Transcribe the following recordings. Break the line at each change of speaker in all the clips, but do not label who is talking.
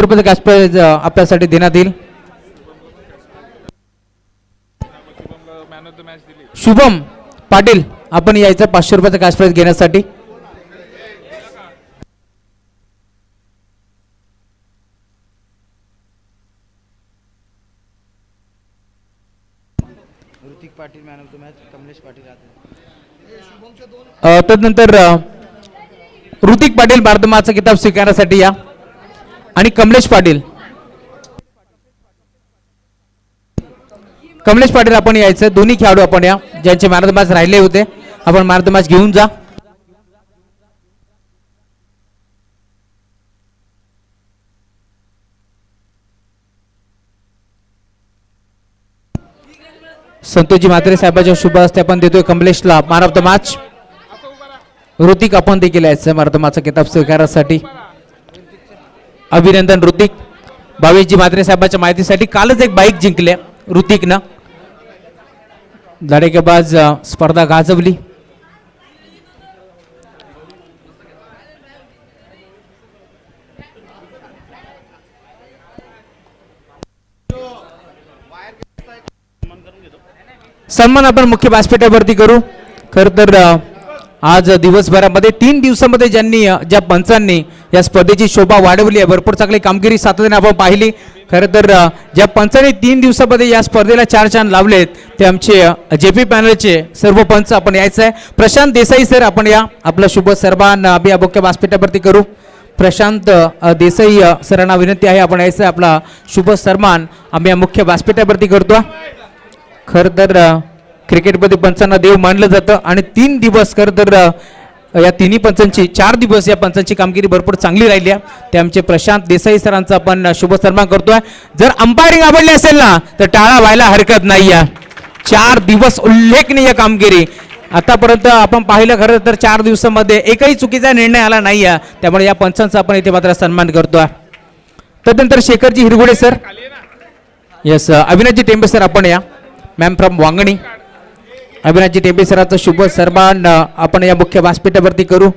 रुपये cash price आपल्यासाठी देण्यात येईल. शुभम पाटील आपण यायचं 500 रुपयाचा कॅश प्राइज घेण्यासाठी.
Hrithik Patil man of the match, Kamlesh Patil
तदनंतर ऋतिक पाटील भारतमाचा किताब स्वीकारण्यासाठी या आणि कमलेश पाटील आपण यायचं. दोन्ही खेळाडू आपण या ज्यांचे मॅन ऑफ द मॅच राहिले होते आपण मॅन ऑफ द मॅच घेऊन जा. संतोषजी म्हात्रे साहेबांच्या शुभ हस्ते आपण देतोय कमलेशला man of the match. Hrithik आपण देखील यायचं मॅन ऑफ द मॅचचा किताब स्वीकारण्यासाठी. अभिनंदन ऋतिक. भावेशजी म्हात्रे साहेबांच्या माहितीसाठी कालच एक बाईक जिंकल्या ऋतिकनं. धडाकेबाज स्पर्धा गाजवली. सन्मान आपण मुख्य व्यासपीठावरती करू. खर तर आज दिवसभरामध्ये 3 दिवसामध्ये ज्या पंचांनी या स्पर्धेची शोभा वाढवली आहे, भरपूर चांगली कामगिरी सातत्याने आपण पाहिली. खरं तर ज्या पंचांनी 3 दिवसामध्ये या स्पर्धेला 4 चांद लावलेत ते आमचे जेपी पॅनलचे सर्व पंच आपण यायचं आहे. प्रशांत देसाई सर आपण या. आपला शुभ सर्वांना आम्ही मुख्य व्यासपीठावरती करू. प्रशांत देसाई सरांना विनंती आहे आपण यायचं. आपला शुभ सन्मान आम्ही मुख्य व्यासपीठावरती करतो. खरं तर क्रिकेटमध्ये पंचांना देव मानलं जातं आणि 3 दिवस खरं तर या तिन्ही पंचांची 4 दिवस या पंचांची कामगिरी भरपूर चांगली राहिली आहे. ते आमचे प्रशांत देसाई सरांचा आपण शुभ सन्मान करतोय. जर अंपायरिंग आवडली असेल ना तर टाळा व्हायला हरकत नाही आहे. 4 दिवस उल्लेखनीय कामगिरी आतापर्यंत आपण पाहिलं. खरं तर 4 दिवसामध्ये एकही चुकीचा निर्णय आला नाही आहे. त्यामुळे या पंचांचा आपण इथे मात्र सन्मान करतोय. तदनंतर Shekharji Hirgude sir. Yes Avinashji Tembe sir आपण या. Ma'am from Wangani. अविनाशजी टेंबे सरांचा शुभ सन्मान आपण या मुख्य व्यासपीठावरती करू.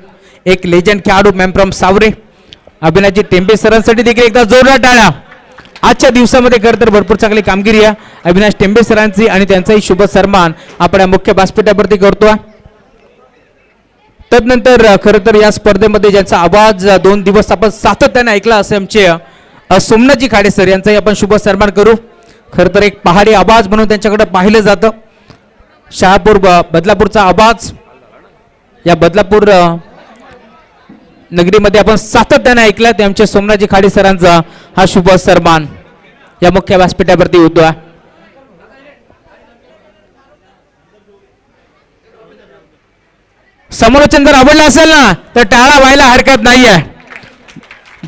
एक लेजंड खेळाडू मॅम फ्रॉम सावरे. अविनाशजी टेंबे सरांसाठी देखील एकदा जोरदार टाळ्या. आजच्या दिवसामध्ये खरं तर भरपूर चांगली कामगिरी आहे अविनाश टेंबे सरांची आणि त्यांचाही शुभ सन्मान आपण या मुख्य व्यासपीठावरती करतोय. तदनंतर खरं तर या स्पर्धेमध्ये ज्यांचा आवाज 2 दिवस आपण सातत्याने ऐकला असे आमचे सोमनाथजी खाडे सर यांचाही आपण शुभ सन्मान करू. खरं तर एक पहाडी आवाज म्हणून त्यांच्याकडे पाहिलं जातं. शहापूर बदलापूरचा आवाज या बदलापूर नगरीमध्ये आपण सातत्याने ऐकला. ते आमचे सोमनाथजी खाडे सरांचा हा शुभ सन्मान या मुख्य व्यासपीठावरती होतो. समालोचन जर आवडलं असेल ना तर टाळा व्हायला हरकत नाहीये.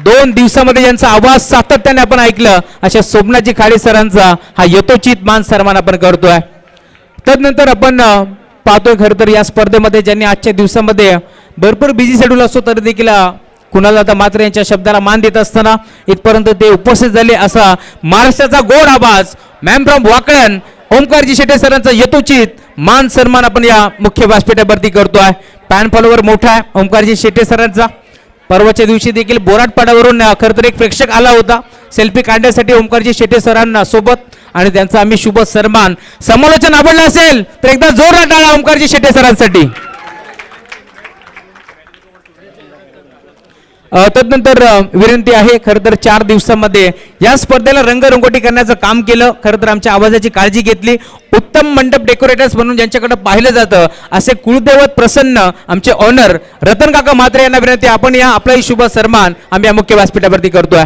2 दिवसामध्ये ज्यांचा आवाज सातत्याने आपण ऐकलं अशा सोमनाथजी खाडे सरांचा हा यथोचित मान सन्मान आपण करतोय. तदनंतर आपण पाहतोय खरं तर या स्पर्धेमध्ये ज्यांनी आजच्या दिवसामध्ये भरपूर बिझी शेड्यूल असतो तरी देखील कुणालदादा म्हात्रे यांच्या शब्दाला मान देत असताना इथपर्यंत ते उपस्थित झाले. असा महाराष्ट्राचा गोड आवाज मॅम फ्रॉम वाकळण ओमकारजी शेटे सरांचा यथोचित मान सन्मान आपण या मुख्य व्यासपीठावरती करतोय. पॅन फॉलोवर मोठा आहे ओमकारजी शेटे सरांचा. परवाच्या दिवशी देखील बोराटपाड्यावरून खरं तर एक प्रेक्षक आला होता सेल्फी काढण्यासाठी ओमकारजी शेटे सरांना सोबत आणि त्यांचा आम्ही शुभ सन्मान. समालोचन आवडलं असेल तर एकदा जोरदार टाळा ओमकारजी शेटे सरांसाठी. तदनंतर विनंती आहे खरं तर 4 दिवसामध्ये या स्पर्धेला रंगरंगोटी करण्याचं काम केलं. खरं तर आमच्या आवाजाची काळजी घेतली. उत्तम मंडप डेकोरेटर्स म्हणून ज्यांच्याकडे पाहिलं जातं असे कुलदैवत प्रसन्न आमचे ऑनर रतन काका म्हात्रे यांना विनंती आपण या. आपलाही शुभ सन्मान आम्ही या मुख्य व्यासपीठावरती करतोय.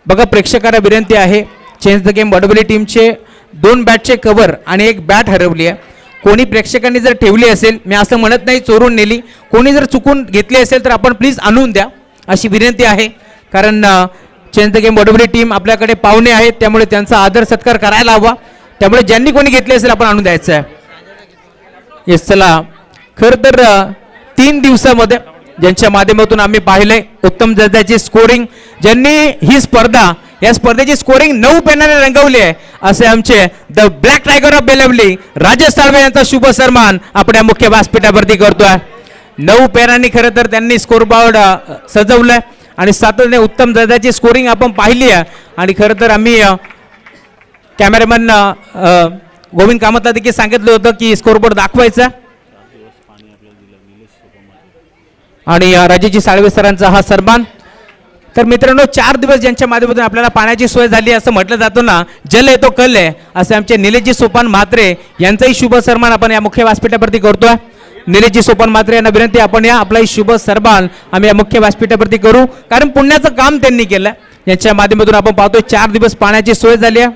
बघा प्रेक्षकांना विनंती आहे चेंज द गेम वडवली टीमचे 2 बॅटचे कव्हर आणि 1 बॅट हरवली आहे. कोणी प्रेक्षकांनी जर ठेवली असेल मी असं म्हणत नाही चोरून नेली, कोणी जर चुकून घेतली असेल तर आपण प्लीज आणून द्या अशी विनंती आहे. कारण change the game Wadavali team आपल्याकडे पाहुणे आहेत त्यामुळे त्यांचा आदर सत्कार करायला हवा. त्यामुळे ज्यांनी कोणी घेतली असेल आपण आणून द्यायचं आहे. येस चला खरं तर 3 दिवसामध्ये ज्यांच्या माध्यमातून आम्ही पाहिलंय उत्तम दर्जाची स्कोरिंग ज्यांनी ही स्पर्धा या स्पर्धेची स्कोरिंग 9 पेनाने रंगवली आहे असे आमचे the black tiger of Belavali Rajesh Salve यांचा शुभ सन्मान आपण या मुख्य व्यासपीठावरती करतोय. 9 पेरांनी खरं तर त्यांनी स्कोरबोर्ड सजवलंय आणि सातत्याने उत्तम दर्जाची स्कोरिंग आपण पाहिली आहे. आणि खरं तर आम्ही कॅमेरामॅन गोविंद कामतला देखील सांगितलं होतं की स्कोरबोर्ड दाखवायचा. आणि राजेशजी साळवे सरांचा हा सन्मान. तर मित्रांनो 4 दिवस ज्यांच्या माध्यमातून आपल्याला पाण्याची सोय झाली असं म्हटलं जातं ना, जल आहे तो कल आहे, असे आमचे निलेशजी सोपान म्हात्रे यांचाही शुभ सन्मान आपण या मुख्य व्यासपीठावरती करतोय. निलेशजी सोपान म्हात्रे यांना विनंती आपण या आपलाही शुभ सन्मान आम्ही या मुख्य व्यासपीठावरती करू, कारण पुण्याचं काम त्यांनी केलं. यांच्या माध्यमातून आपण पाहतोय 4 दिवस पाण्याची सोय झाली आहे.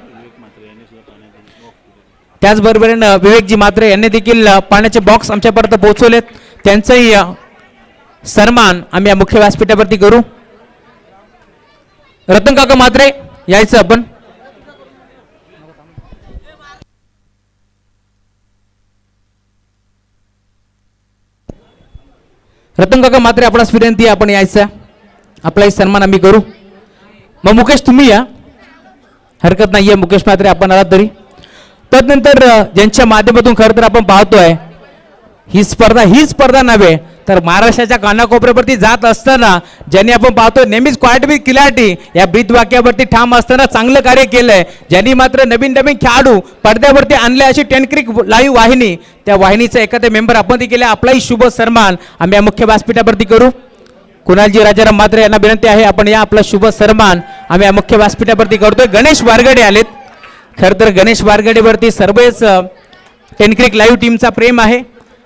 त्याचबरोबर विवेकजी म्हात्रे यांनी देखील पाण्याचे बॉक्स आमच्यापर्यंत पोहोचवलेत, त्यांचाही सन्मान आम्ही या मुख्य व्यासपीठावरती करू. रतन काका म्हात्रे यायचं आपण. रतन काका म्हात्रे आपणास विनंती आहे आपण यायचं, आपलाही सन्मान आम्ही करू. मग मुकेश तुम्ही या, हरकत नाहीये मुकेश म्हात्रे आपण आलात तरी. तदनंतर ज्यांच्या माध्यमातून खरं तर आपण पाहतोय ही स्पर्धा नव्हे तर महाराष्ट्राच्या कानाकोपऱ्यावरती जात असताना ज्यांनी आपण पाहतोय नेहमीच क्वाइट विथ क्लॅरिटी या ब्रीदवाक्यावरती ठाम असताना चांगलं कार्य केलंय, ज्यांनी मात्र नवीन खेळाडू पडद्यावरती आणले अशी 10 क्रिक लाईव्ह वाहिनी, त्या वाहिनीचा एखादा मेंबर आपण केले, आपलाही शुभ सन्मान आम्ही या मुख्य व्यासपीठावरती करू. कुणालजी राजाराम म्हात्रे यांना विनंती आहे आपण या आपला शुभ सन्मान आम्ही या मुख्य व्यासपीठावरती करतोय. गणेश वारगडे आलेत. खरं तर गणेश वारगडेवरती सर्वच 10 क्रिक लाईव्ह टीमचा प्रेम आहे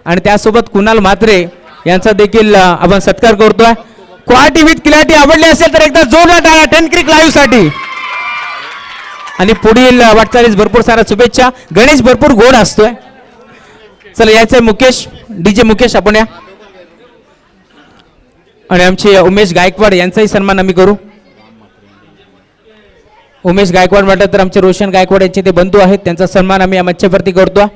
आणि त्यासोबत कुणाल म्हात्रे यांचा देखील आपण सत्कार करतोय. क्वालिटी विथ क्लॅरिटी आवडली असेल तर एकदा जोरदार टाळ्या 10 क्रिक लाईव्ह साठी. आणि पुढील वाटचालीस भरपूर सारा शुभेच्छा. गणेश भरपूर गोड असतोय. चला यायचंय मुकेश, डीजे मुकेश आपण या. आणि आमचे उमेश गायकवाड यांचाही सन्मान आम्ही करू. उमेश गायकवाड म्हटलं तर आमचे रोशन गायकवाड यांचे ते बंधू आहेत, त्यांचा सन्मान आम्ही या मंचावरती करतो.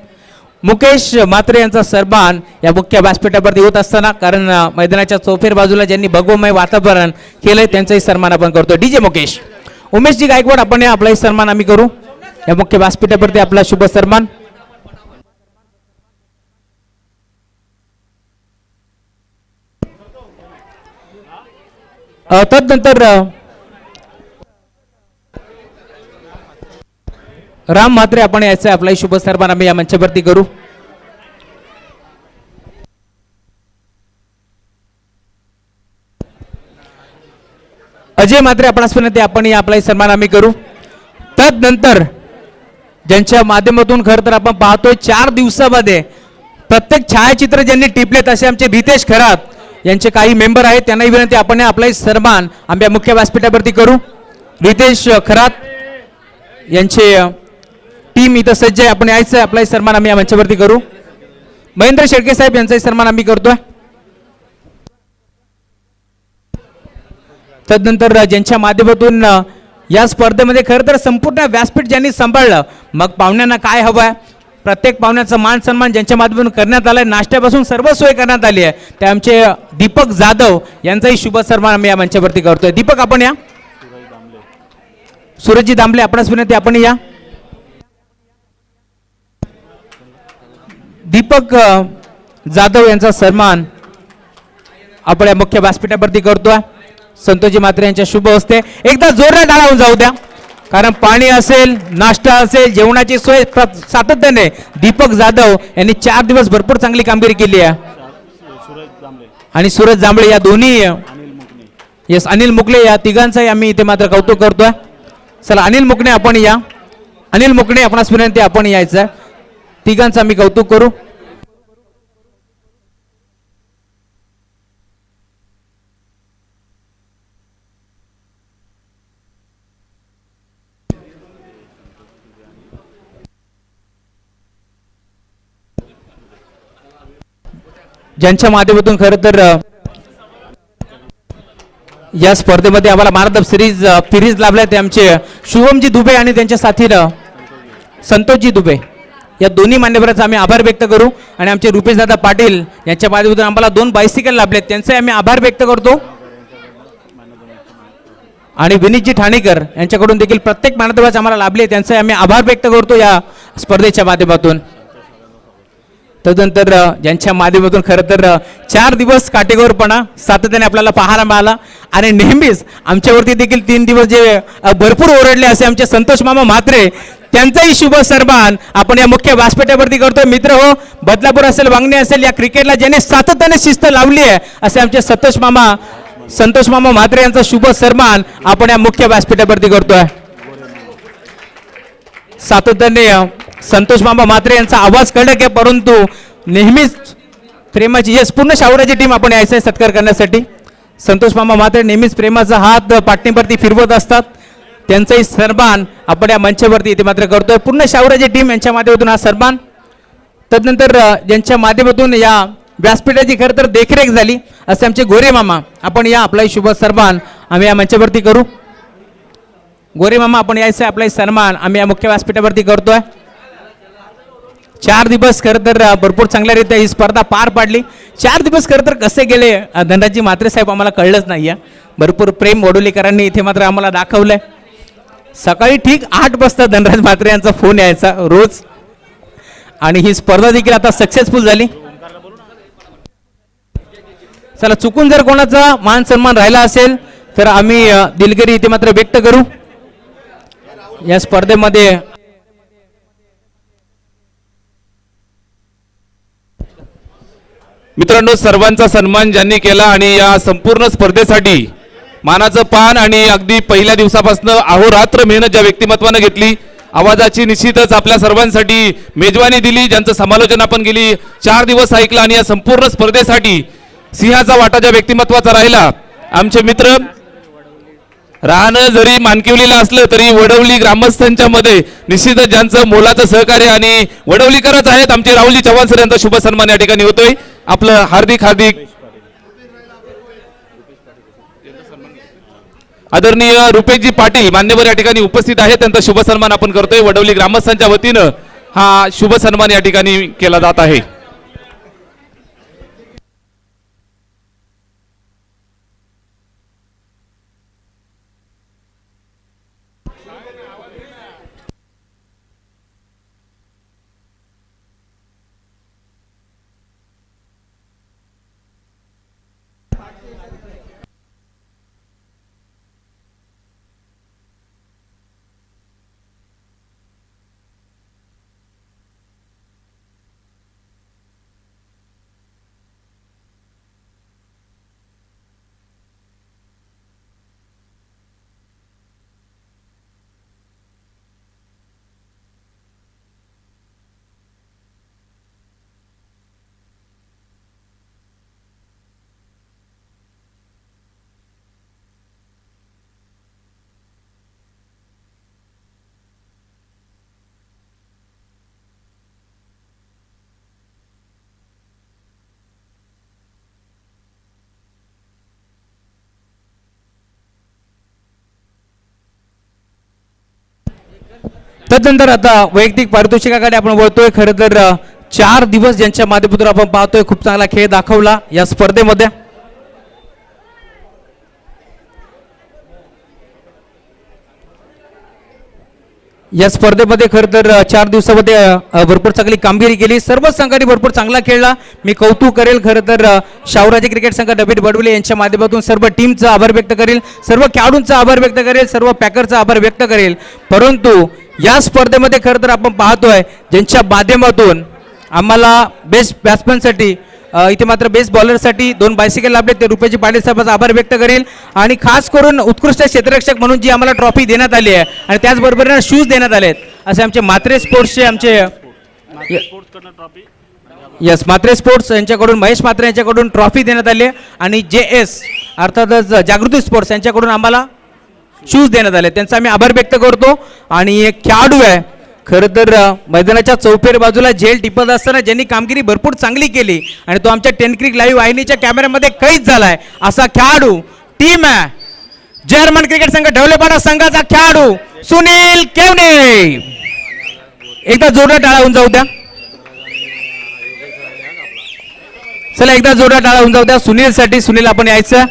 मुकेश म्हात्रे यांचा सन्मान या मुख्य व्यासपीठावरती होत असताना, कारण मैदानाच्या चौफेर बाजूला ज्यांनी भगवमय वातावरण केलंय त्यांचाही सन्मान आपण करतो. डीजे मुकेश, उमेशजी गायकवाड आपण या आपलाही सन्मान आम्ही करू या मुख्य व्यासपीठावरती आपला शुभ सन्मान. तदनंतर राम म्हात्रे आपण यायचं आपलाही शुभ सन्मान आम्ही या मंचावरती करू. अजय म्हात्रे आपणास विनंती आपण या आपलाही सन्मान आम्ही करू. तदनंतर ज्यांच्या माध्यमातून खरं तर आपण पाहतोय 4 दिवसामध्ये प्रत्येक छायाचित्र ज्यांनी टिपलेत असे आमचे रितेश खरात यांचे काही मेंबर आहेत, त्यांनाही विनंती आपण आपलाही सन्मान आम्ही या मुख्य व्यासपीठावरती करू. रितेश खरात यांचे टीम इथं सज्ज आहे, आपण यायचं आपलाही सन्मान आम्ही या मंचावरती करू. महेंद्र शेळके साहेब यांचाही सन्मान आम्ही करतोय. तदनंतर ज्यांच्या माध्यमातून या स्पर्धेमध्ये खरं तर संपूर्ण व्यासपीठ ज्यांनी सांभाळलं, मग पाहुण्यांना काय हवंय, प्रत्येक पाहुण्याचा मान सन्मान ज्यांच्या माध्यमातून करण्यात आलाय, नाश्त्यापासून सर्व सोय करण्यात आली आहे, ते आमचे दीपक जाधव यांचाही शुभ सन्मान आम्ही या मंचावरती करतोय. दीपक आपण या. सूरजजी दामले आपणास विनंती आपण या. दीपक जाधव यांचा सन्मान आपण या मुख्य व्यासपीठावरती करतोय. संतोषजी म्हात्रे यांच्या शुभ हस्ते एकदा जोरदार टाळ्या होऊन जाऊ द्या, कारण पाणी असेल, नाश्ता असेल, जेवणाची सोय सातत्याने दीपक जाधव यांनी 4 दिवस भरपूर चांगली कामगिरी केली आहे. आणि सूरज जांभळे या दोन्ही, येस अनिल मुकले या तिघांचाही आम्ही इथे मात्र कौतुक करतोय. चला अनिल मुकणे आपण या. अनिल मुकणे आपणास विनंती आपण यायचं, तिघांचं आम्ही कौतुक करू. ज्यांच्या माध्यमातून खरं तर या स्पर्धेमध्ये आम्हाला मॅन ऑफ सिरीज लाभलाय ते आमचे शुभमजी दुबे आणि त्यांच्या साथीनं संतोषजी दुबे या दोन्ही मान्यवरांचा आम्ही आभार व्यक्त करू. आणि आमचे रुपेशदादा पाटील यांच्या माध्यमातून आम्हाला 2 बायसिकल लाभलेत, त्यांचे आम्ही आभार व्यक्त करतो. आणि विनीतजी ठाणेकर यांच्याकडून देखील प्रत्येक मान्यवरांचे आम्हाला लाभले, त्यांचे आम्ही आभार व्यक्त करतो या स्पर्धेच्या माध्यमातून. तदनंतर ज्यांच्या माध्यमातून खरं तर 4 दिवस काटेकोरपणा सातत्याने आपल्याला पाहायला मिळाला आणि नेहमीच आमच्यावरती देखील 3 दिवस जे भरपूर ओरडले असे आमचे संतोष मामा म्हात्रे, त्यांचाही शुभ सन्मान आपण या मुख्य व्यासपीठावरती करतोय. मित्र हो, बदलापूर असेल, वांगणी असेल, या क्रिकेटला ज्याने सातत्याने शिस्त लावली आहे असे आमचे संतोष मामा म्हात्रे यांचा शुभ सन्मान आपण या मुख्य व्यासपीठावरती करतोय. सातत्याने संतोष मामा म्हात्रे यांचा आवाज कडक आहे, परंतु नेहमीच प्रेमाची यश पूर्ण शावराची टीम आपण यायचं आहे सत्कार करण्यासाठी. संतोष मामा म्हात्रे नेहमीच प्रेमाचा हात पाठीवरती फिरवत असतात, त्यांचाही सन्मान आपण या मंचावरती इथे मात्र करतोय. पूर्ण शावराची टीम यांच्या माध्यमातून हा सन्मान. तदनंतर ज्यांच्या माध्यमातून या व्यासपीठाची खरं तर देखरेख झाली असे आमचे गोरे मामा, आपण या आपलाही शुभ सन्मान आम्ही या मंचावरती करू. गोरे मामा आपण यायचं आहे, आपलाही सन्मान आम्ही या मुख्य व्यासपीठावरती करतोय. 4 दिवस खरं तर भरपूर चांगल्यारीत्या ही स्पर्धा पार पाडली. 4 दिवस खरं तर कसे गेले धनराजजी म्हात्रे साहेब आम्हाला कळलंच नाही आहे. भरपूर प्रेम वडोलीकरांनी इथे मात्र आम्हाला दाखवलंय. सकाळी ठीक 8 वाजता धनराज म्हात्रे यांचा फोन यायचा रोज, आणि ही स्पर्धा देखील आता सक्सेसफुल झाली. चला, चुकून जर कोणाचा मान सन्मान राहिला असेल तर आम्ही दिलगिरी इथे मात्र व्यक्त करू. या स्पर्धेमध्ये
मित्रांनो, सर्वांचा सन्मान ज्यांनी केला आणि या संपूर्ण स्पर्धेसाठी मानाचं पान आणि अगदी पहिल्या दिवसापासून अहोरात्र मेहनत ज्या व्यक्तिमत्वानं घेतली, आवाजाची निश्चितच आपल्या सर्वांसाठी मेजवानी दिली, ज्यांचं समालोचन आपण गेली 4 दिवस ऐकलं, आणि या संपूर्ण स्पर्धेसाठी सिंहाचा वाटा ज्या व्यक्तिमत्वाचा राहिला, आमचे मित्र राहणं जरी मानकिवलीला असलं तरी वडवली ग्रामस्थांच्या मध्ये निश्चितच ज्यांचं मोलाचं सहकार्य आणि वडवलीकरच आहेत आमचे राहुलजी चव्हाण सर यांचा शुभ सन्मान या ठिकाणी होतोय. आपलं हार्दिक आदरणीय रुपेशजी पाटील मान्यवर या ठिकाणी उपस्थित आहेत, त्यांचा शुभ सन्मान आपण करतोय. वडवली ग्रामस्थांच्या वतीनं हा शुभ सन्मान या ठिकाणी केला जात आहे.
तदनंतर आता वैयक्तिक पारितोषिकाकडे आपण वळतोय. खरं तर 4 दिवस ज्यांच्या माध्यमातून आपण पाहतोय खूप चांगला खेळ दाखवला या स्पर्धेमध्ये. या स्पर्धेमध्ये खरं तर 4 दिवसामध्ये भरपूर चांगली कामगिरी केली. सर्व संघांनी भरपूर चांगला खेळला. मी कौतुक करेल खरं तर शाहूराजे क्रिकेट संघ डबीट बडवले यांच्या माध्यमातून सर्व टीमचा आभार व्यक्त करेल, सर्व खेळाडूंचा आभार व्यक्त करेल, सर्व पॅकरचा आभार व्यक्त करेल. परंतु या स्पर्धेमध्ये खरं तर आपण पाहतोय ज्यांच्या माध्यमातून आम्हाला बेस्ट बॅट्समॅनसाठी इथे मात्र बेस्ट बॉलरसाठी 2 बायसिकल लाभले, ते रुपेशजी पाटील साहेबांचा आभार व्यक्त करेल. आणि खास करून उत्कृष्ट क्षेत्ररक्षक म्हणून जी आम्हाला ट्रॉफी देण्यात आली आहे आणि त्याचबरोबर शूज देण्यात आले आहेत असे आमचे म्हात्रे स्पोर्ट्सचे आमचे म्हात्रे स्पोर्ट्स यांच्याकडून महेश म्हात्रे यांच्याकडून ट्रॉफी देण्यात आली आहे, आणि JS अर्थातच जागृती स्पोर्ट्स यांच्याकडून आम्हाला शूज देण्यात आले. त्यांचा आम्ही आभार व्यक्त करतो. आणि एक खेळाडू आहे खरं तर मैदानाच्या चौफेर बाजूला झेल टिपत असताना ज्यांनी कामगिरी भरपूर चांगली केली आणि तो आमच्या 10 क्रिक लाईव्ह वाहिनीच्या कॅमेऱ्यामध्ये कैद झालाय असा खेळाडू टीम आहे जर्मन क्रिकेट संघ ढवलेपाडा संघाचा खेळाडू सुनील केवणे. एकदा जोरदार टाळा होऊन जाऊ द्या. चला एकदा जोरदार टाळा होऊन जाऊ द्या सुनीलसाठी. सुनील आपण यायचं.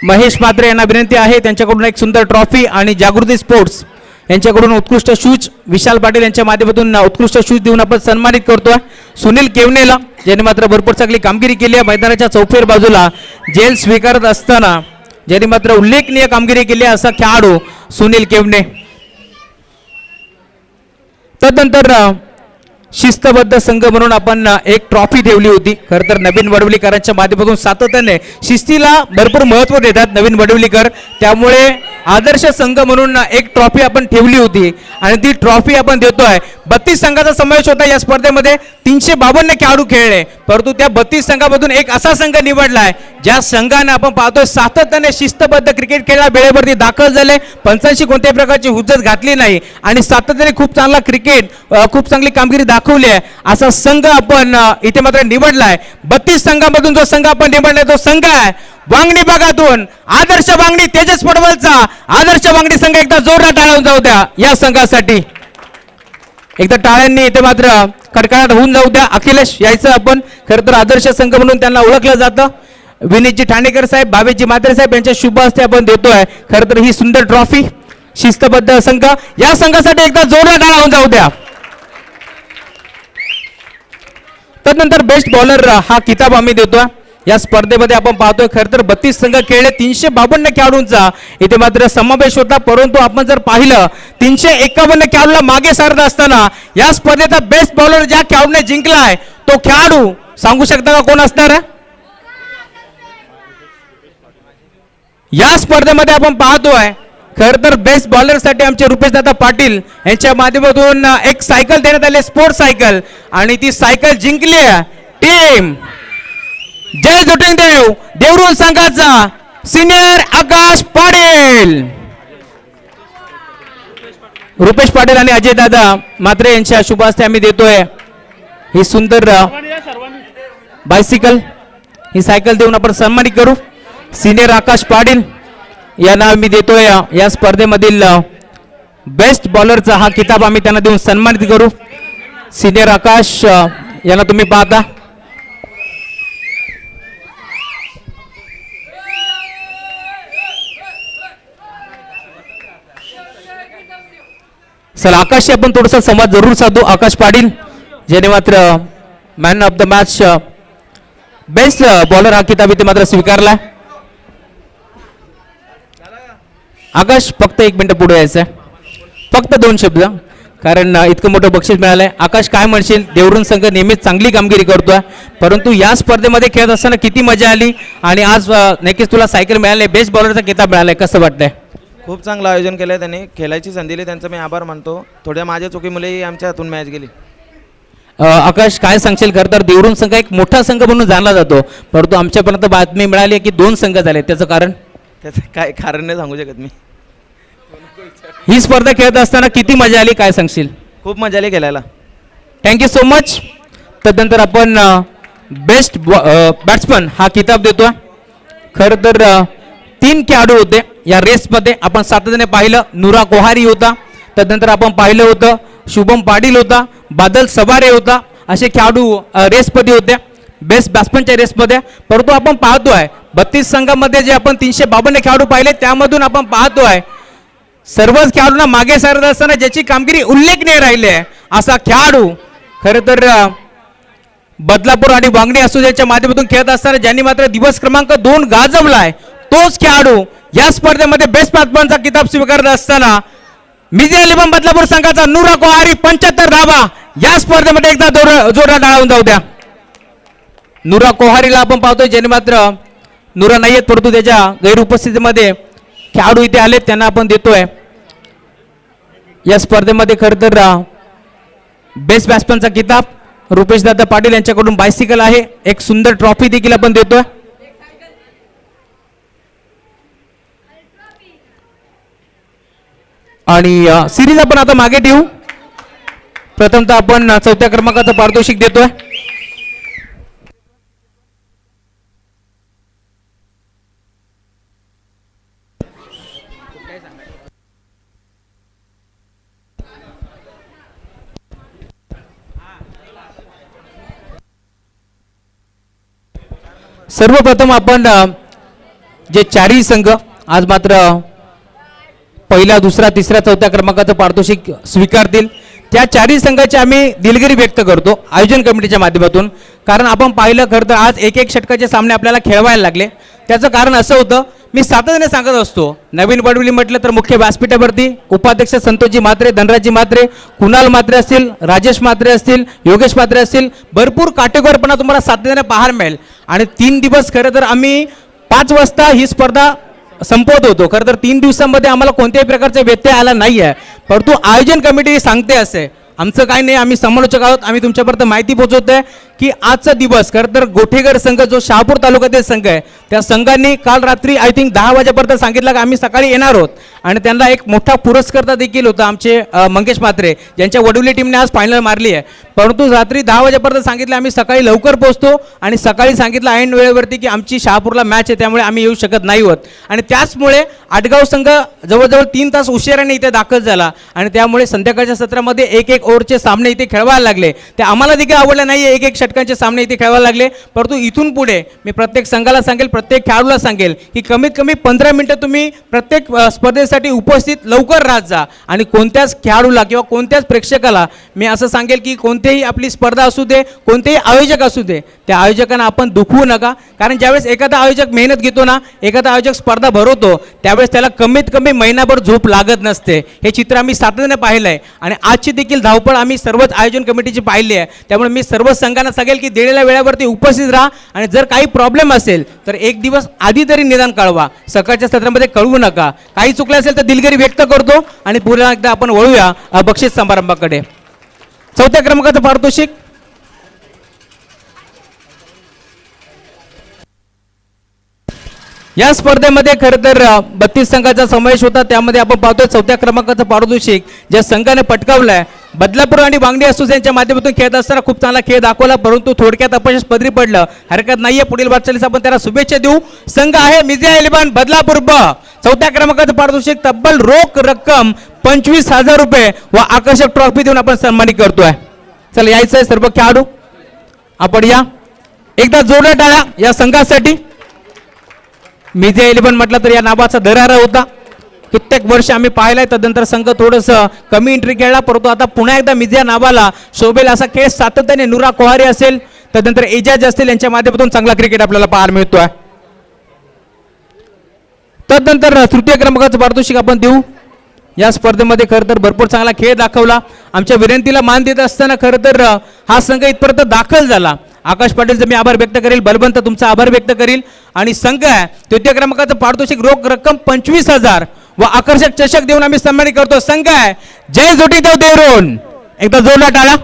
महेश म्हात्रे यांना विनंती आहे त्यांच्याकडून एक सुंदर ट्रॉफी आणि जागृती स्पोर्ट्स यांच्याकडून उत्कृष्ट शूज विशाल पाटील यांच्या माध्यमातून उत्कृष्ट शूज देऊन आपण सन्मानित करतोय सुनील केवनेला, ज्याने मात्र भरपूर चांगली कामगिरी केली आहे. मैदानाच्या चौफेर बाजूला जेल स्वीकारत असताना ज्याने मात्र उल्लेखनीय कामगिरी केली असा खेळाडू सुनील केवने. तदनंतर शिस्तबद्ध संघ म्हणून आपण एक ट्रॉफी ठेवली होती. खरं तर नवीन वडवलीकरांच्या माध्यमातून सातत्याने शिस्तीला भरपूर महत्त्व देतात नवीन वडवलीकर, त्यामुळे आदर्श संघ म्हणून एक ट्रॉफी आपण ठेवली होती आणि ती ट्रॉफी आपण देतोय. 32 संघाचा समावेश होता या स्पर्धेमध्ये. 352 खेळाडू खेळले, परंतु त्या 32 संघामधून एक असा संघ निवडलाय ज्या संघाने आपण पाहतोय सातत्याने शिस्तबद्ध क्रिकेट खेळला, वेळेवरती दाखल झाले, पंचांशी कोणत्याही प्रकारची हुज्जत घातली नाही आणि सातत्याने खूप चांगला क्रिकेट खूप चांगली कामगिरी दाखवली आहे असा संघ आपण इथे मात्र निवडलाय. 32 संघामधून जो संघ आपण निवडलाय तो संघ आहे वांगणी भागातून आदर्श वांगणी तेजस पडवलचा आदर्श वांगणी संघ. एकदा जोरदार टाळ्या जाऊ द्या या संघासाठी, एकदा टाळ्यांनी इथे मात्र कडकडाट होऊन जाऊ द्या. अखिलेश यायचं आपण, खरं तर आदर्श संघ म्हणून त्यांना ओळखलं जातं. विनीतजी ठाणेकर साहेब, भावेशजी म्हात्रे साहेब यांच्या शुभ हस्ते आपण देतोय खरं तर ही सुंदर ट्रॉफी. शिस्तबद्ध संघ या संघासाठी एकदा जोरदार टाळ्या होऊन जाऊ द्या. तदनंतर बेस्ट बॉलर हा किताब आम्ही देतोय. या स्पर्धेमध्ये आपण पाहतोय खरं तर 32 संघ खेळले, 352 खेळाडूंचा इथे मात्र समावेश होता. परंतु आपण जर पाहिलं 351 खेळाडूला मागे सारत असताना या स्पर्धेचा बेस्ट बॉलर ज्या खेळाडूने जिंकलाय तो खेळाडू सांगू शकता का कोण असणार आहे? या स्पर्धेमध्ये आपण पाहतोय खरं तर बेस्ट बॉलर साठी आमचे रुपेशदादा पाटील यांच्या माध्यमातून एक सायकल देण्यात आली, स्पोर्ट्स सायकल, आणि ती सायकल जिंकली टीम जय जोटिंगदेव देवरुण संघाचा सिनियर आकाश पाटील. रुपेश पाटील आणि अजय दादा मात्रे यांच्या शुभ हस्ते आम्ही देतोय ही सुंदर बायसिकल. ही सायकल देऊन आपण सन्मानित करू. सिनियर आकाश पाटील यांना आम्ही देतोय या स्पर्धेमधील बेस्ट बॉलरचा हा किताब आम्ही त्यांना देऊन सन्मानित करू. सिनियर आकाश यांना तुम्ही पाहता. चला आकाशशी आपण थोडासा संवाद जरूर साधू. आकाश पाटील ज्याने मात्र man of the match best bowler हा किताब इथे मात्र स्वीकारला. आकाश फक्त 1 मिनिट पुढे यायचं आहे, फक्त 2 शब्द, कारण इतकं मोठं बक्षीस मिळालंय. आकाश काय म्हणशील? देवरुण संघ नेहमीच चांगली कामगिरी करतोय, परंतु या स्पर्धेमध्ये खेळत असताना किती मजा आली आणि आज नक्कीच तुला सायकल मिळाली, बेस्ट बॉलरचा किताब मिळालाय, कसं वाटतंय?
खूप चांगलं आयोजन केलं आहे त्यांनी, खेळायची संधी दिली त्यांचा मी आभार मानतो. थोड्या माझ्या चुकीमुळेही आमच्या हातून मॅच गेली.
आकाश काय सांगशील? खरं तर देवरुण संघ एक मोठा संघ म्हणून जाणला जातो, परंतु आमच्यापर्यंत बातमी मिळाली की 2 संघ झाले, त्याचं कारण?
त्याचं काय कारण नाही सांगू शकत मी.
ही स्पर्धा खेळत असताना किती मजा आली, काय सांगशील?
खूप मजा आली खेळायला.
Thank you so much. तदनंतर आपण बेस्ट बॅट्समन हा किताब देतो. खरं तर 3 खेळाडू होते या रेसमध्ये, आपण सातत्याने पाहिलं. नुरा कोहारी होता, तदनंतर आपण पाहिलं होतं शुभम पाटील होता, बादल सवारे होता, असे खेळाडू रेसमध्ये होते बेस्ट बॅट्समनच्या रेसमध्ये. परंतु आपण पाहतोय 32 संघामध्ये जे आपण 352 खेळाडू पाहिले त्यामधून आपण पाहतोय सर्वच खेळाडूंना मागे सारत असताना ज्याची कामगिरी उल्लेखनीय राहिली आहे असा खेळाडू खरं तर बदलापूर आणि वांगणी असोसिएशनच्या माध्यमातून खेळत असताना ज्यांनी मात्र दिवस क्रमांक 2 गाजवलाय तोच खेळाडू या स्पर्धेमध्ये बेस्ट बॅट्समनचा किताब स्वीकारत असताना मिजी अलिबाग बदलापूर संघाचा नुरा कोहारी 75 धावा या स्पर्धेमध्ये एकदा जोरदार टाळावून जाऊ द्या. नुरा कोहारीला आपण पाहतोय ज्याने मात्र नुरा नाहीयेत परंतु त्याच्या गैरउपस्थितीमध्ये खेळाडू इथे आले त्यांना आपण देतोय या स्पर्धेमध्ये खरं तर बेस्ट बॅट्समनचा किताब रुपेश दादा पाटील यांच्याकडून बायसिकल आहे, एक सुंदर ट्रॉफी देखील आपण देतोय. आणि सिरीज आपण आता मागे ठेवू. प्रथमतः आपण 4थ्या क्रमांकाचं पारितोषिक देतोय. सर्वप्रथम आपण जे 4ही संघ आज मात्र पहिला, दुसरा, तिसरा, चौथ्या क्रमांकाचं पारितोषिक स्वीकारतील त्या चारही संघाची आम्ही दिलगिरी व्यक्त करतो आयोजन कमिटीच्या माध्यमातून. कारण आपण पाहिलं खरं तर आज एक एक षटकाचे सामने आपल्याला खेळवायला लागले. त्याचं कारण असं होतं, मी सातत्याने सांगत असतो, नवीन वडवली म्हटलं तर मुख्य व्यासपीठावरती उपाध्यक्ष संतोषजी म्हात्रे, धनराजजी म्हात्रे, कुणाल म्हात्रे असतील, राजेश म्हात्रे असतील, योगेश म्हात्रे असतील, भरपूर काटेकोरपणा तुम्हाला सातत्याने पाहायला मिळेल. आणि 3 दिवस खरं तर आम्ही 5 वाजता ही स्पर्धा संपवत होतो. खरं तर 3 दिवसांमध्ये आम्हाला कोणत्याही प्रकारचा व्यत्यय आला नाही आहे. परंतु आयोजन कमिटी सांगते असे, आमचं काही नाही, आम्ही समालोचक आहोत, आम्ही तुमच्यापर्यंत माहिती पोहोचवतोय की आजचा दिवस खरं तर गोठेगर संघ जो शहापूर तालुक्यातील संघ आहे त्या संघांनी काल रात्री आय थिंक 10 वाजेपर्यंत सांगितलं की आम्ही सकाळी येणार आहोत. आणि त्यांना एक मोठा पुरस्कर्ता देखील होता आमचे मंगेश म्हात्रे, ज्यांच्या वडवली टीमने आज फायनल मारली आहे. परंतु रात्री 10 वाजेपर्यंत सांगितलं आम्ही सकाळी लवकर पोहोचतो आणि सकाळी सांगितलं ऐन वेळेवरती की आमची शहापूरला मॅच आहे त्यामुळे आम्ही येऊ शकत नाही होत. आणि त्याचमुळे आटगाव संघ जवळजवळ 3 तास उशिराने इथे दाखल झाला आणि त्यामुळे संध्याकाळच्या सत्रामध्ये एक एक ओव्हरचे सामने इथे खेळवायला लागले. ते आम्हाला देखील आवडलं नाही, एक एक षटकांचे सामने इथे खेळवायला लागले. परंतु इथून पुढे मी प्रत्येक संघाला सांगेल, प्रत्येक खेळाडूला सांगेल की कमीत कमी 15 मिनिटं तुम्ही प्रत्येक स्पर्धेसाठी उपस्थित लवकर राहत जा. आणि कोणत्याच खेळाडूला किंवा कोणत्याच प्रेक्षकाला मी असं सांगेल की कोणतेही आपली स्पर्धा असू दे, कोणतेही आयोजक असू दे, त्या आयोजकांना आपण दुखवू नका. कारण ज्यावेळेस एखादा आयोजक मेहनत घेतो ना, एखादा आयोजक स्पर्धा भरवतो त्यावेळेस त्याला कमीत कमी महिनाभर झोप लागत नसते. हे चित्र आम्ही सातत्याने पाहिलं आहे आणि आजची देखील धावपळ आम्ही सर्वच आयोजन कमिटीची पाहिली आहे. त्यामुळे मी सर्व संघांना सांगेल की दिलेल्या वेळेवरती उपस्थित राहा आणि जर काही प्रॉब्लेम असेल तर एक दिवस आधी तरी निदान कळवा, सकाळच्या सत्रामध्ये कळवू नका. काही चुकलं असेल तर दिलगिरी व्यक्त करतो आणि पुन्हा एकदा आपण वळूया बक्षीस समारंभाकडे. चौथ्या क्रमांकाचं पारितोषिक या स्पर्धेमध्ये खरं तर 32 संघाचा समावेश होता. त्यामध्ये आपण पाहतोय चौथ्या क्रमांकाचं पारितोषिक ज्या संघाने पटकावलंय बदलापूर आणि बांगडी असोसिएशनच्या माध्यमातून खेळत असताना खूप चांगला खेळ दाखवला, परंतु थोडक्यात अपयश पदरी पडलं. हरकत नाहीये, पुढील वाटचालीस आपण त्याला शुभेच्छा देऊ. संघ आहे मिझिया इलेव्हन बदलापूर ब. चौथ्या क्रमांकाचं पारितोषिक तब्बल रोख रक्कम 25,000 रुपये व आकर्षक ट्रॉफी देऊन आपण सन्मानित करतोय. चला यायचं आहे सर्व खेळाडू, आपण या एकदा जोरदार टाळ्या या संघासाठी. मिझिया इलेव्हन म्हटलं तर या नावाचा दरारा होता, कित्येक वर्ष आम्ही पाहिलाय. तदनंतर संघ थोडंसं कमी एंट्री खेळला, परंतु आता पुन्हा एकदा मिझिया नावाला शोभेल असा खेळ सातत्याने नुरा कोहारे असेल, तदनंतर एजाज असतील यांच्या माध्यमातून चांगला क्रिकेट आपल्याला पाहायला मिळतोय. तदनंतर तृतीय क्रमांकाचं पारितोषिक आपण देऊ. या स्पर्धेमध्ये खरं तर भरपूर चांगला खेळ दाखवला. आमच्या विनंतीला मान देत असताना खरं तर हा संघ इथपर्यंत दाखल झाला. आकाश पाटीलचं मी आभार व्यक्त करेल, बलवंत तुमचा आभार व्यक्त करील. आणि संघ आहे तृतीय क्रमांकाचं पारितोषिक रोख रक्कम 25,000 व आकर्षक चषक देऊन आम्ही सन्मानित करतो. संघ आहे जय जोटीदेव देवरोन, एकदा जोरदार टाळा.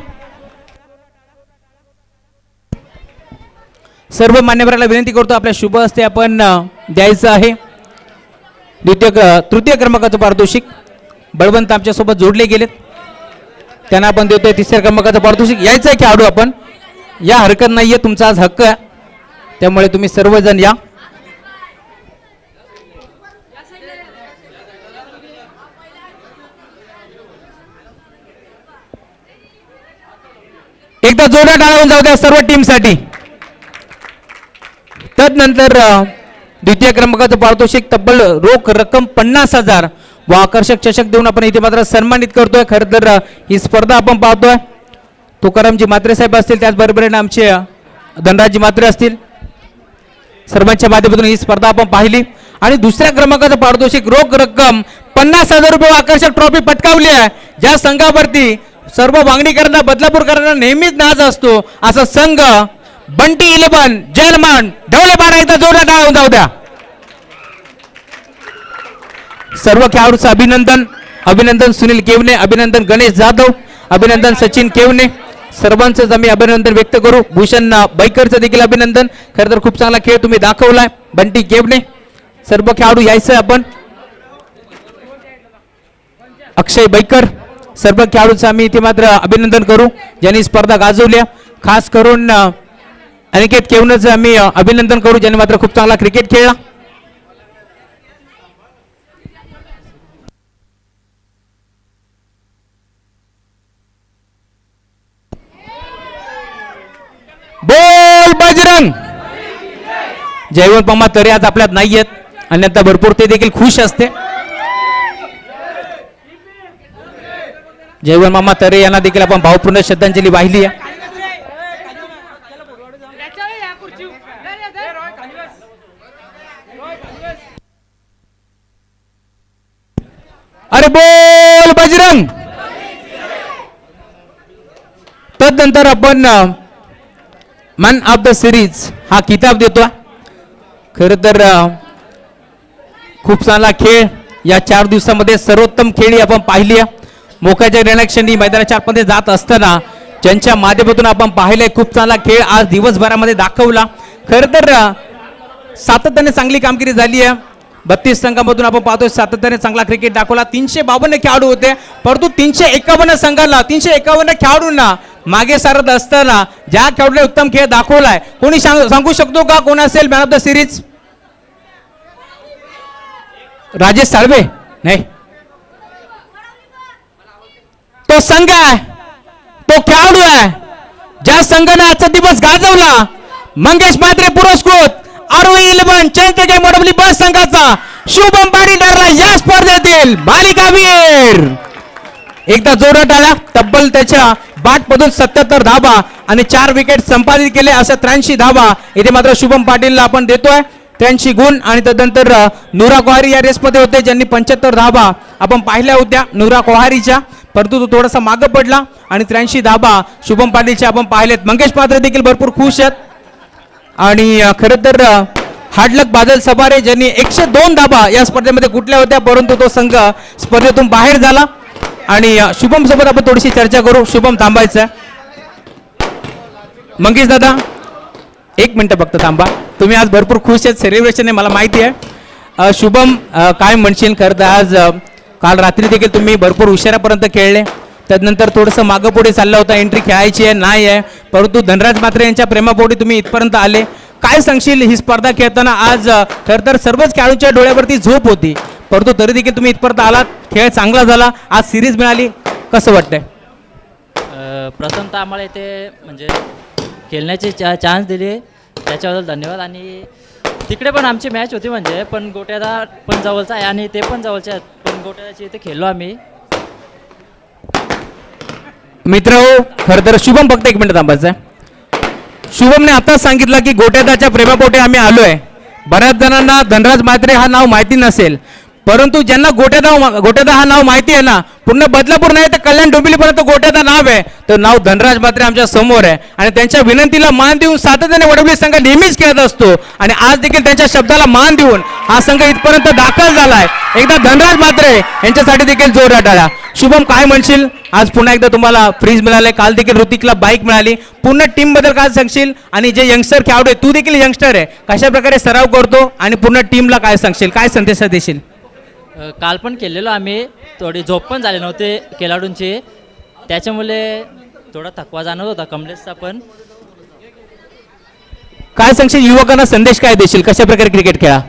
सर्व मान्यवरांना विनंती करतो आपल्या शुभ हस्ते आपण द्यायचं आहे तृतीय क्रमांकाचं पारितोषिक. बळवंत आमच्या सोबत जोडले गेलेत, त्यांना आपण देतोय तिसऱ्या क्रमांकाचं पारितोषिक. यायचं आहे खेळाडू आपण या, हरकत नाहीये, तुमचा आज हक्क आहे, त्यामुळे तुम्ही सर्वजण या. एकदा जोरदार टाळून जाऊ द्या सर्व टीमसाठी. तदनंतर द्वितीय क्रमांकाचं पारितोषिक तब्बल रोख रक्कम 50,000 व आकर्षक चषक देऊन आपण इथे मात्र सन्मानित करतोय. खरं तर ही स्पर्धा आपण पाहतोय तुकारामजी म्हात्रे साहेब असतील, त्याचबरोबरीने आमचे धनराजजी म्हात्रे असतील, सर्वांच्या माध्यमातून ही स्पर्धा आपण पाहिली. आणि दुसऱ्या क्रमांकाचं पारितोषिक रोख रक्कम 50,000 रुपये आकर्षक ट्रॉफी पटकावली आहे. ज्या संघावरती सर्व वांगणीकरांना बदलापूरकरांना नेहमीच नाज असतो असा संघ बंटी इलेव्हन जयमान ढवळे बारा. एकदा जोरदार टाळून जाऊ द्या. सर्व खेळाडूचं अभिनंदन. अभिनंदन सुनील केवने, अभिनंदन गणेश जाधव, अभिनंदन सचिन केवने, सर्वांचंच आम्ही अभिनंदन व्यक्त करू. भूषण बैकरचं देखील अभिनंदन. खरं तर खूप चांगला खेळ तुम्ही दाखवलाय बंटी केवने. सर्व खेळाडू यायचं आपण. अक्षय बैकर, सर्व खेळाडूंचं आम्ही इथे मात्र अभिनंदन करू ज्यांनी स्पर्धा गाजवल्या. खास करून अनिकेत केवनचं आम्ही अभिनंदन करू ज्यांनी मात्र खूप चांगला क्रिकेट खेळला. बोल बजरंग. जयवंत मामा तरी आज आपल्यात नाही आहेत, अन्यथा भरपूर ते देखील खुश असते. जयवंत मामा तरे यांना देखील आपण भावपूर्ण श्रद्धांजली वाहिली आहे. अरे बोल बजरंग. तदनंतर आपण मॅन ऑफ द सिरीज हा किताब देतो. खर तर खूप चांगला खेळ या 4 दिवसामध्ये सर्वोत्तम खेळी आपण पाहिली आहे. मोक्याच्या रिॲक्शननी मैदानाच्या आतमध्ये जात असताना ज्यांच्या माध्यमातून आपण पाहिलंय खूप चांगला खेळ आज दिवसभरामध्ये दाखवला. खरं तर सातत्याने चांगली कामगिरी झाली आहे. 32 संघामधून आपण पाहतोय सातत्याने चांगला क्रिकेट दाखवला. 352 खेळाडू होते, परंतु 351 संघाला 351 खेळाडूंना मागे सारत असताना ज्या खेळाडूने उत्तम खेळ दाखवलाय कोणी सांगू शकतो का कोण असेल man of the series? Rajesh Salve नाही, तो संघ आहे, तो खेळाडू आहे ज्या संघाने आजचा दिवस गाजवला. मंगेश म्हात्रे पुरस्कृत आरोही 11 चैत्र गेम वडवली बस संघाचा शुभम पाटील ठरला या स्पर्धेतील मालिकावीर. एकदा जोरात आला. तब्बल त्याच्या बॅटमधून 77 धावा आणि 4 विकेट संपादित केले. अशा 83 धावा इथे मात्र शुभम पाटीलला आपण देतोय. 83 गुण. आणि तदनंतर नुरा कोहारी या रेसमध्ये होते ज्यांनी 75 धावा आपण पाहिल्या होत्या नुरा कोहारीच्या, परंतु तो थोडासा मागे पडला. आणि 83 धावा शुभम पाटीलच्या आपण पाहिलेत. मंगेश म्हात्रे देखील भरपूर खुश आहेत. आणि खरं तर हार्डलक बादल सबारे ज्यांनी 102 धावा या स्पर्धेमध्ये कुठल्या होत्या, परंतु तो संघ स्पर्धेतून बाहेर झाला. आणि शुभम सोबत आपण थोडीशी चर्चा करू. शुभम थांबायचं. मंगेश दादा 1 मिनिट फक्त थांबा. तुम्ही आज भरपूर खुश आहेत, सेलिब्रेशन आहे मला माहिती आहे. शुभम काय म्हणशील? खरं तर आज काल रात्री देखील तुम्ही भरपूर उशिरापर्यंत खेळले, त्यानंतर थोडंसं मागं पुढे चाललं होतं, एंट्री खेळायची आहे नाही आहे, परंतु धनराज म्हात्रे यांच्या प्रेमापोटी तुम्ही इथपर्यंत आले. काय सांगशील ही स्पर्धा खेळताना? आज खरं तर सर्वच खेळाडूंच्या डोळ्यावरती झोप होती, परंतु तरी देखील तुम्ही इथपर्यंत आलात, खेळ चांगला झाला, आज सिरीज मिळाली, कसं वाटतंय?
प्रथमतः आम्हाला इथे म्हणजे खेळण्याचे चान्स दिले त्याच्याबद्दल धन्यवाद. आणि तिकडे पण आमची मॅच होती म्हणजे, पण गोट्यादा पण जवळचा आहे आणि ते पण जवळचे आहेत, पण गोट्यादाची इथे खेळलो आम्ही.
मित्र हो, खरं तर शुभम फक्त 1 मिनिट थांबायचं आहे. शुभमने आताच सांगितलं की गोट्यादाच्या प्रेमापोटी आम्ही आलोय. बऱ्याच जणांना धनराज म्हात्रे हा नाव माहिती नसेल, परंतु ज्यांना गोट्यादा हा नाव माहिती आहे ना, पूर्ण बदलापूर नाही तर कल्याण डोंबिवलीपर्यंत गोट्यादा नाव आहे, तर नाव धनराज म्हात्रे आमच्या समोर आहे. आणि त्यांच्या विनंतीला मान देऊन सातत्याने वडवली संघ नेहमीच खेळत असतो आणि आज देखील त्यांच्या शब्दाला मान देऊन हा संघ इथपर्यंत दाखल झालाय. एकदा धनराज म्हात्रे यांच्यासाठी देखील जोरदार टाळ्या. शुभम काय म्हणशील? आज पुन्हा एकदा तुम्हाला फ्रीज मिळाले, काल देखील ऋतिकला बाईक मिळाली, पूर्ण टीम बद्दल काय सांगशील? आणि जे यंगस्टर खेळाडू आहे, तू देखील यंगस्टर आहे, कशा प्रकारे सराव करतो आणि पूर्ण टीमला काय सांगशील, काय संदेश देशील?
काल पण केलेलो आम्ही, थोडी झोप पण झाली नव्हती खेळाडूंची, त्याच्यामुळे थोडा थकवा जाणवत होता कमलेशचा पण.
काय सांगशील युवकांना संदेश काय देशील, कशा प्रकारे क्रिकेट खेळा?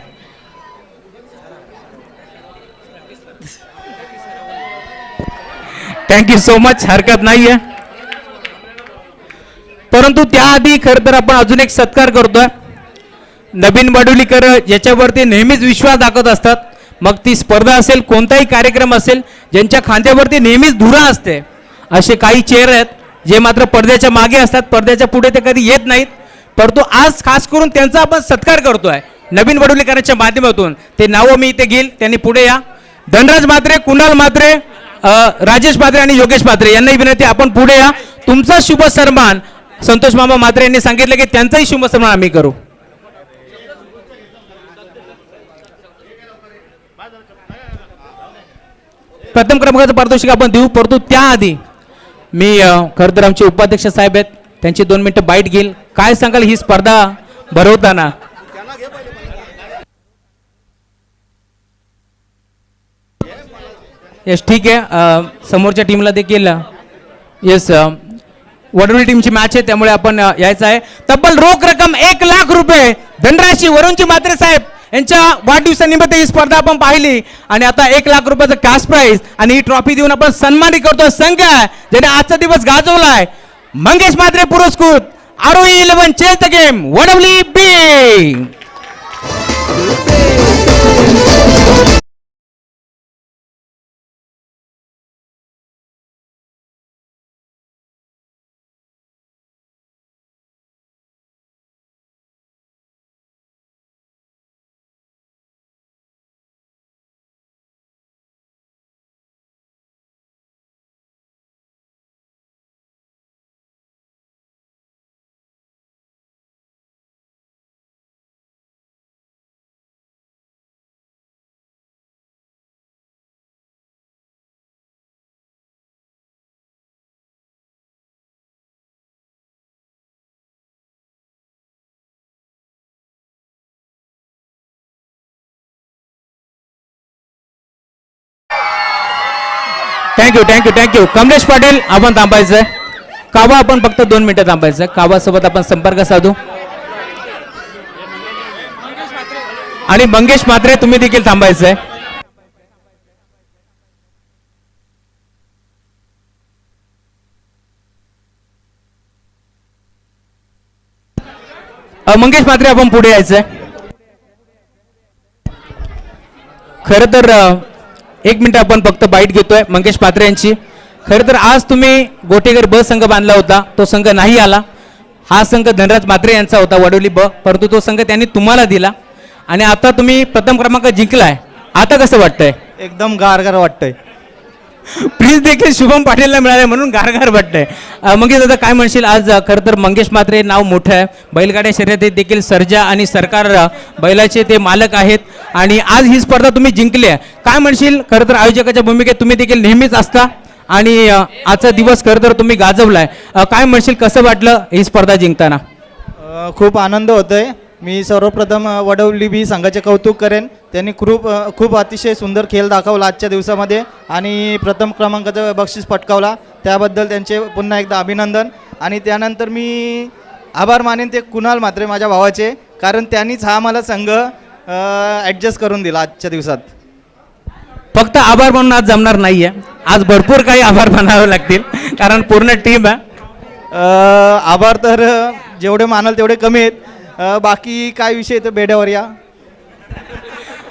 थँक्यू सो मच, हरकत नाहीये. परंतु त्याआधी खरं तर आपण अजून एक सत्कार करतोय. नवीन बडोलीकर याच्यावरती नेहमीच विश्वास दाखवत असतात, मग ती स्पर्धा असेल कोणताही कार्यक्रम असेल, ज्यांच्या खांद्यावरती नेहमीच धुरा असते, असे काही चेहरे आहेत जे मात्र पडद्याच्या मागे असतात, पडद्याच्या पुढे ते कधी येत नाहीत, परंतु आज खास करून त्यांचा आपण सत्कार करतोय नवीन बडोलीकरांच्या माध्यमातून. ते नावं मी इथे घेईल, त्यांनी पुढे या. धनराज म्हात्रे, कुणाल म्हात्रे, राजेश म्हात्रे आणि योगेश म्हात्रे यांनाही विनंती आपण पुढे या. तुमचा शुभ सन्मान संतोष मामा म्हात्रे यांनी सांगितलं की त्यांचाही शुभ सन्मान आम्ही करू. प्रथम क्रमांकाचं पारितोषिक आपण देऊ, परंतु त्याआधी मी खरं तर आमचे उपाध्यक्ष साहेब आहेत, त्यांची 2 मिनिटं बाईट घेईल. काय सांगाल ही स्पर्धा भरवताना? येस ठीक आहे. समोरच्या टीमला देखील येस वडवली टीमची मॅच आहे, त्यामुळे आपण यायचं आहे. तब्बल रोख रक्कम 1 लाख रुपये धनराशी वरुणजी म्हात्रे साहेब यांच्या वाढदिवसानिमित्त ही स्पर्धा आपण पाहिली आणि आता 1 लाख रुपयाचं कॅश प्राइज आणि ही ट्रॉफी देऊन आपण सन्मानित करतो संघ ज्याने आजचा दिवस गाजवलाय. मंगेश म्हात्रे पुरस्कृत Arohi 11 chess the game Wadavali B. Thank you thank you thank you. Kamlesh Patil आपण थांबायचं आहे. कावा आपण फक्त 2 मिनिटं थांबायचं आहे. कावासोबत आपण संपर्क साधू. आणि मंगेश म्हात्रे तुम्ही देखील थांबायचं आहे. मंगेश म्हात्रे आपण पुढे यायचंय. खरं तर 1 मिनिट आपण फक्त बाईट घेतोय मंगेश म्हात्रे यांची. खरं तर आज तुम्ही गोटेकर ब संघ बांधला होता, तो संघ नाही आला. हा संघ धनराज म्हात्रे यांचा होता वडोली ब, परंतु तो संघ त्यांनी तुम्हाला दिला आणि आता तुम्ही प्रथम क्रमांक जिंकलाय. आता कसं वाटतंय?
एकदम गारगार वाटतंय.
प्लीज देखील शुभम पाटीलला मिळाले म्हणून गारगार वाटतंय. मंगेश दादा काय म्हणशील? आज खरं तर मंगेश म्हात्रे नाव मोठं आहे. बैलगाड्या शर्यतीत देखील सर्जा आणि सरकार बैलाचे ते मालक आहेत आणि आज ही स्पर्धा तुम्ही जिंकली आहे. काय म्हणशील? खरं तर आयोजकाच्या भूमिकेत तुम्ही देखील नेहमीच असता आणि आजचा दिवस खरं तर तुम्ही गाजवलाय. काय म्हणशील, कसं वाटलं ही स्पर्धा जिंकताना?
खूप आनंद होतोय. मी सर्वप्रथम वडवली बी संघाचे कौतुक करेन. त्यांनी खूप अतिशय सुंदर खेळ दाखवला आजच्या दिवसामध्ये आणि प्रथम क्रमांकाचं बक्षीस पटकावला. त्याबद्दल त्यांचे पुन्हा एकदा अभिनंदन. आणि त्यानंतर मी आभार मानेन ते कुणाल म्हात्रे माझ्या भावाचे, कारण त्यांनीच हा मला संघ ॲडजस्ट करून दिला आजच्या दिवसात.
फक्त आभार मानून आज जमणार नाहीये, आज भरपूर काही आभार मानावे लागतील कारण पूर्ण टीम आहे.
आभार तर जेवढे मानाल तेवढे कमी आहेत. बाकी काय विषय तर बेड्यावर या.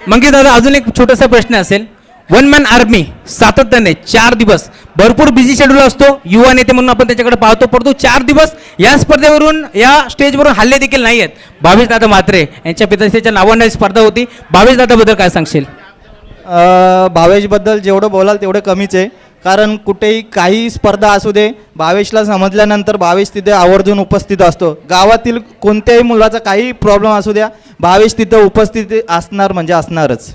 मंगेश दादा अजून एक छोटासा प्रश्न असेल. वन मॅन आर्मी सातत्याने 4 दिवस भरपूर बिझी शेड्यूल असतो, युवा नेते म्हणून आपण त्याच्याकडे पाहतो, परंतु 4 दिवस या स्पर्धेवरून या स्टेजवरून हल्ले देखील नाही आहेत. भावेश दादा म्हात्रे यांच्या पिताश्रीच्या नावाने स्पर्धा होती. भावेश दादाबद्दल काय सांगशील?
भावेशबद्दल जेवढं बोलाल तेवढं कमीच आहे, कारण कुठेही काही स्पर्धा असू दे, भावेशला समजल्यानंतर भावेश तिथे आवर्जून उपस्थित असतो. गावातील कोणत्याही मुलाचा काही प्रॉब्लेम असू द्या, भावेश तिथं उपस्थित असणार म्हणजे असणारच.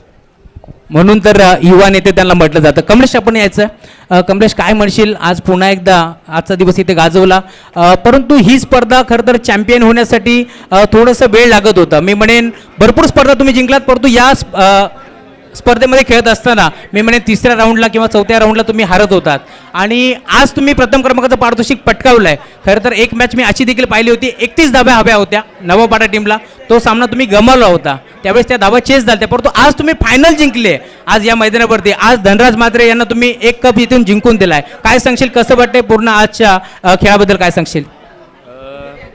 म्हणून तर युवा नेते त्यांना म्हटलं जातं. कमलेश आपण यायचं. कमलेश काय म्हणशील? आज पुन्हा एकदा आजचा दिवस इथे गाजवला, परंतु ही स्पर्धा खरं तर चॅम्पियन होण्यासाठी थोडंसं वेळ लागत होता. मी म्हणेन भरपूर स्पर्धा तुम्ही जिंकलात, परंतु या स्पर्धेमध्ये खेळत असताना मी म्हणेन 3ऱ्या राऊंडला किंवा 4थ्या राऊंडला तुम्ही हारत होतात आणि आज तुम्ही प्रथम क्रमांकाचं पारितोषिक पटकावलं आहे. खरं तर एक मॅच मी अशी देखील पाहिली होती, 31 धाब्या हव्या होत्या नवापाडा टीमला. तो सामना तुम्ही गमावला होता, त्यावेळेस त्या धावा चेस झाल्या, परंतु आज तुम्ही फायनल जिंकले आज या मैदानावरती. आज धनराज म्हात्रे यांना तुम्ही 1 कप इथून जिंकून दिलाय. काय सांगशील, कसं वाटतंय पूर्ण आजच्या खेळाबद्दल काय सांगशील?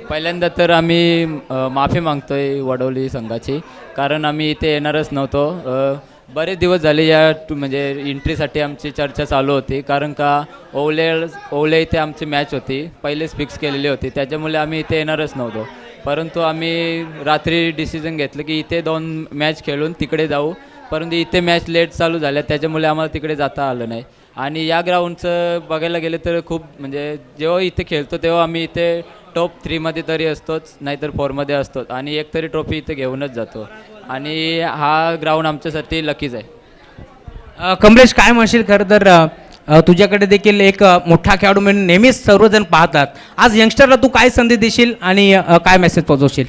पहिल्यांदा तर आम्ही माफी मागतोय वडवली संघाची, कारण आम्ही इथे येणारच नव्हतो. बरेच दिवस झाले या म्हणजे एंट्रीसाठी आमची चर्चा चालू होती, कारण का ओवले इथे आमची मॅच होती, पहिलेच फिक्स केलेली होती, त्याच्यामुळे आम्ही इथे येणारच नव्हतो. परंतु आम्ही रात्री डिसिजन घेतलं की इथे 2 मॅच खेळून तिकडे जाऊ, परंतु इथे मॅच लेट चालू झाल्या त्याच्यामुळे आम्हाला तिकडे जाता आलं नाही. आणि या ग्राउंडचं बघायला गेलं तर खूप म्हणजे जेव्हा इथे खेळतो तेव्हा आम्ही इथे टॉप 3मध्ये तरी असतोच, नाहीतर 4मध्ये असतोच आणि एक तरी ट्रॉफी इथे घेऊनच जातो आणि हा ग्राउंड आमच्यासाठी लकीच आहे.
कमलेश काय म्हणशील? खरं तर तुझ्याकडे देखील एक मोठा खेळाडू म्हणून नेहमीच सर्वजण पाहतात. आज यंगस्टरला तू काय संधी देशील आणि काय मेसेज पोहोचवशील?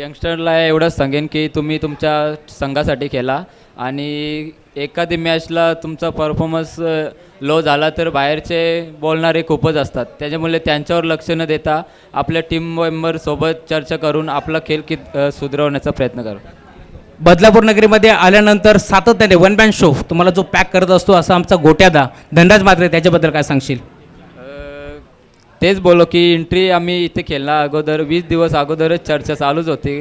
यंगस्टरला एवढंच सांगेन की तुम्ही तुमच्या संघासाठी खेळा आणि एखादी मॅचला तुमचा परफॉर्मन्स लो झाला तर बाहेरचे बोलणारे खूपच असतात, त्याच्यामुळे त्यांच्यावर लक्ष न देता आपल्या टीम मेंबरसोबत चर्चा करून आपला खेळ सुधारवण्याचा प्रयत्न करा.
बदलापूर नगरीमध्ये आल्यानंतर सातत्याने 1 मॅन शो तुम्हाला जो पॅक करत असतो असा आमचा गोट्यादा धनराज म्हात्रे, त्याच्याबद्दल काय सांगशील?
तेच बोलो की एंट्री आम्ही इथे खेळण्या अगोदर 20 दिवस अगोदरच चर्चा चालूच होती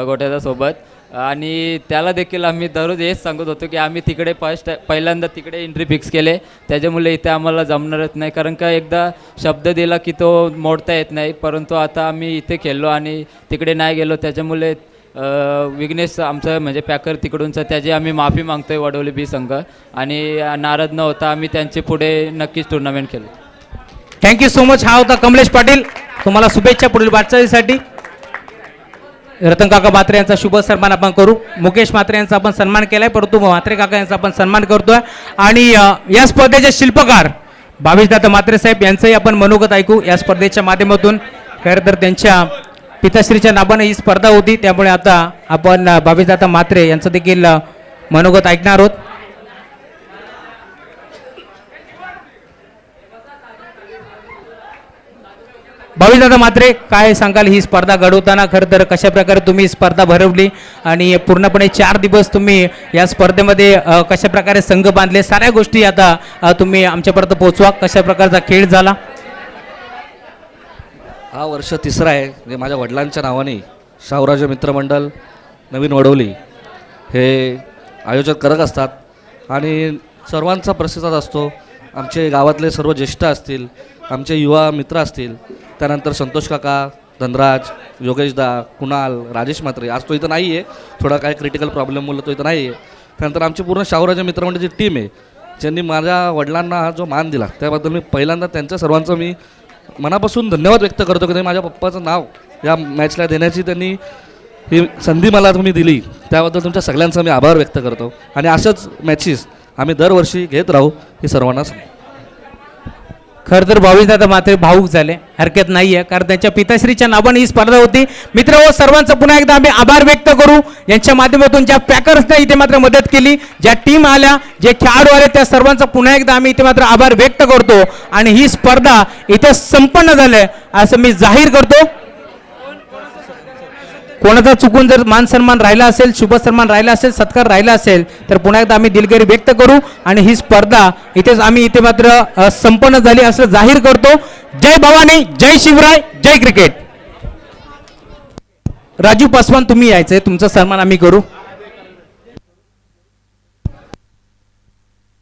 गोट्यादासोबत आणि त्याला देखील आम्ही दररोज हेच सांगत होतो की आम्ही तिकडे पहिल्यांदा तिकडे एंट्री फिक्स केले, त्याच्यामुळे इथे आम्हाला जमणारच नाही, कारण का एकदा शब्द दिला की तो मोडता येत नाही. परंतु आता आम्ही इथे खेळलो आणि तिकडे नाही गेलो, त्याच्यामुळे विघ्नेश आमचं म्हणजे पॅकर तिकडूनचं त्याची आम्ही माफी मागतोय वडवली बी संघ आणि नाराज न होता आम्ही त्यांचे पुढे नक्कीच टुर्नामेंट खेळू.
Thank you so much. हा होता कमलेश पाटील. तुम्हाला शुभेच्छा पुढील वाटचालीसाठी. रतन काका म्हात्रे यांचा शुभ सन्मान आपण करू. मुकेश म्हात्रे यांचा आपण सन्मान केलाय, परंतु म्हात्रे काका यांचा आपण सन्मान करतोय आणि या स्पर्धेचे शिल्पकार भावेशदादा म्हात्रे साहेब यांचंही आपण मनोगत ऐकू या स्पर्धेच्या माध्यमातून. खरं तर त्यांच्या पिताश्रीच्या नावाने ही स्पर्धा होती, त्यामुळे आता आपण भावेशदादा म्हात्रे यांचं देखील मनोगत ऐकणार आहोत. भावी दादा मात्रे, काय सांगाल ही स्पर्धा घडवताना? खरं तर कशा प्रकारे तुम्ही स्पर्धा भरवली आणि पूर्णपणे 4 दिवस तुम्ही या स्पर्धेमध्ये कशा प्रकारे संघ बांधले, साऱ्या गोष्टी आता तुम्ही आमच्यापर्यंत पोहोचवा. कशा प्रकारचा खेळ झाला?
हा वर्ष तिसरा आहे जे माझ्या वडिलांच्या नावाने शाहूराज मित्रमंडळ नवीन वडवली हे आयोजक करत असतात आणि सर्वांचा प्रतिसाद असतो. आमचे गावातले सर्व ज्येष्ठ असतील, आमचे युवा मित्र असतील, त्यानंतर संतोष काका, धनराज, योगेशदा, कुणाल, राजेश म्हात्रे, आज तो इथं नाही आहे, थोडा काय क्रिटिकल प्रॉब्लेममुळे तो इथं नाही आहे. त्यानंतर आमची पूर्ण शाहूराज मित्रमंडळाची टीम आहे ज्यांनी माझ्या वडिलांना हा जो मान दिला त्याबद्दल मी पहिल्यांदा त्यांच्या सर्वांचं मी मनापासून धन्यवाद व्यक्त करतो की त्यांनी माझ्या पप्पाचं नाव या मॅचला देण्याची त्यांनी ही संधी मला तुम्ही दिली, त्याबद्दल तुमच्या सगळ्यांचा मी आभार व्यक्त करतो. आणि अशाच मॅचेस आम्ही दरवर्षी घेत राहू हे सर्वांना सांगतो.
खरं तर भावी दादा मात्र भाऊक झाले, हरकत नाही आहे, कारण त्यांच्या पिताश्रीच्या नावाने ही स्पर्धा होती. मित्र हो, सर्वांचा पुन्हा एकदा आम्ही आभार व्यक्त करू. यांच्या माध्यमातून ज्या पॅकर्सने इथे मात्र मदत केली, ज्या टीम आल्या, जे खेळाडू आले, त्या सर्वांचा पुन्हा एकदा आम्ही इथे मात्र आभार व्यक्त करतो. आणि ही स्पर्धा इथे संपन्न झाली असं मी जाहीर करतो. कोणाचा चुकून जर मान सन्मान राहिला असेल, शुभ सन्मान राहिला असेल, सत्कार राहिला असेल तर पुन्हा एकदा आम्ही दिलगिरी व्यक्त करू. आणि ही स्पर्धा इथेच आम्ही इथे मात्र संपन्न झाली असं जाहीर करतो. जय भवानी, जय शिवराय, जय क्रिकेट. राजू पासवान, तुम्ही यायचंय, तुमचा सन्मान आम्ही करू.